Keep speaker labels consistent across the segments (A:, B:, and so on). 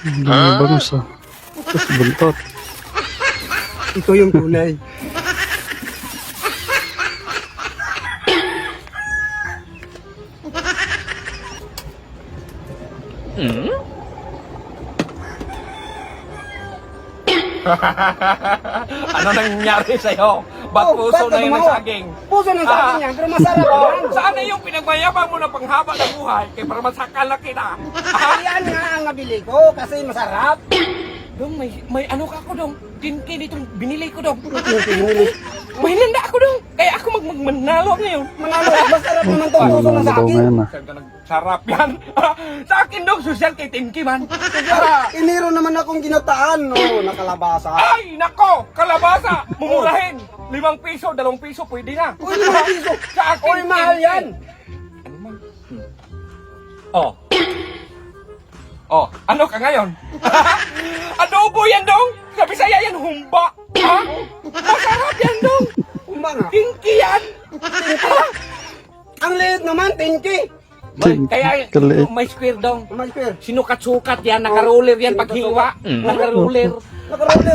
A: Dami bangus ah. Tapos buntot.
B: Ito yung tunay.
C: Ano nangyari sa'yo? Ba't puso na yung saging?
B: Puso ng saging yan, pero masarap yan.
C: Saan na yung pinagmayabang mo ng panghaba ng buhay? Kaya para masakal na kita.
B: Yan nga ang nabili ko kasi masarap.
C: Dong, may ano ka ako dong? Kinki ditong binili ko dong.
B: Pinili.
C: May nanda ako dong. Kaya ako manalo ngayon.
B: Manalo, masarap naman to
A: Ano
B: puso
A: naman
B: ng
A: daw
B: saging.
A: ngayon ah.
C: Saan ka nagsarap yan? Sa akin dong, social kay Tinky man.
B: Iniro naman akong ginataan, no, nakalabasa.
C: Ay, nako! Kalabasa! Mumurahin! 5 piso, 2 piso, pwede na.
B: Uy, 5 piso.
C: Sa akin,
B: Uy, mahal
C: Tinky.
B: yan.
C: Ano man? Oh. Oh, ano ka ngayon? Adobo yan dong! Sa Bisaya yan, humba! Ha? Masarap yan dong!
B: Kumba nga.
C: Tinky yan!
B: Ang liit naman, tinky.
C: Kaya
A: Kaliit.
C: may square dong.
B: May square.
C: Sinukat-sukat yan, nakaroller yan paghiwa. Nakaroller.
B: Nakaroller.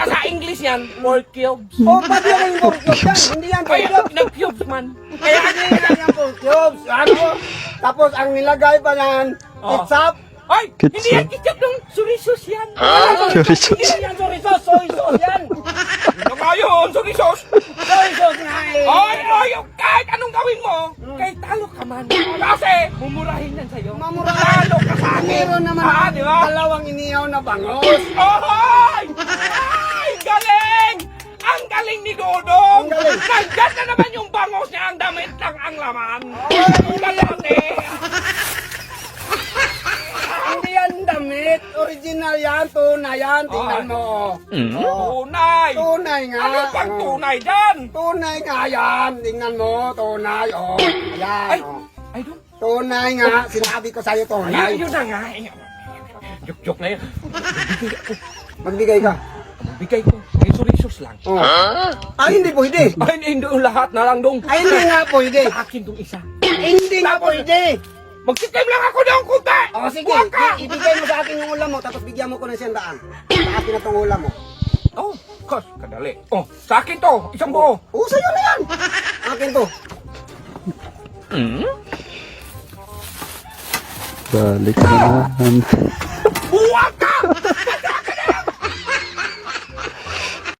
C: Sa English yan, 4 cubes.
B: Oh, pati ako yung pork cubes yan. Hindi yan pork
C: Kaya
B: cubes.
C: nag-cubes man.
B: Kaya hindi yan yung pork cubes. Ano? Tapos ang nilagay pa yan,
C: Oh.
B: ketchup.
C: Ay!
A: Ketchup.
C: Hindi yan ketchup dong! Surisos yan!
A: Sorry, sorry.
B: Hindi yan soy sauce, soy sauce yan.
C: Ano nga yun? Surisos!
B: Soy sauce nga eh.
C: Ay! Kahit anong gawin mo, kahit talo ka man. Kasi, mumurahin yan sa'yo.
B: Mamurahan.
C: Talo ka sa akin.
B: Meron naman
C: Ah, di ba?
B: dalawang inihaw na bangos.
C: Ay! Ay! Galing! Ang galing ni Dodong!
B: Ang galing.
C: Nandyan na naman yung bangos niya, ang damit lang ang laman. Ang galing eh!
B: Hindi yan damit. Original yan, tunay yan. Tingnan mo. Oh.
C: Tunay!
B: Tunay nga.
C: Ano pang
B: Oh.
C: tunay dyan?
B: Tunay nga yan. Tingnan mo, tunay. Oh. Ayan.
C: Ay!
B: Oh.
C: Ay, Dong!
B: Tunay nga. Sinabi ko sa'yo tunay.
C: Yun na nga. Joke na yun.
B: Magbigay ka.
C: Bigay ko. May surisos lang.
B: Oh. Ay, hindi pwede.
C: Ay, hindi lahat na lang dong.
B: Ay, hindi nga pwede.
C: Sa akin tong isa.
B: Hindi nga pwede.
C: Magsikim lang ako dong, kumpe!
B: O sige,
C: Huwag ka!
B: ibigay mo sa akin yung ulam mo, tapos bigyan mo ko ng 100. Sa akin na tong ulam mo.
C: Oh, kas, kadali. Oh, sa akin to. Isang buo.
B: Oo, sa'yo na yan. Akin to.
A: Balik na naman.
C: Huwag ka!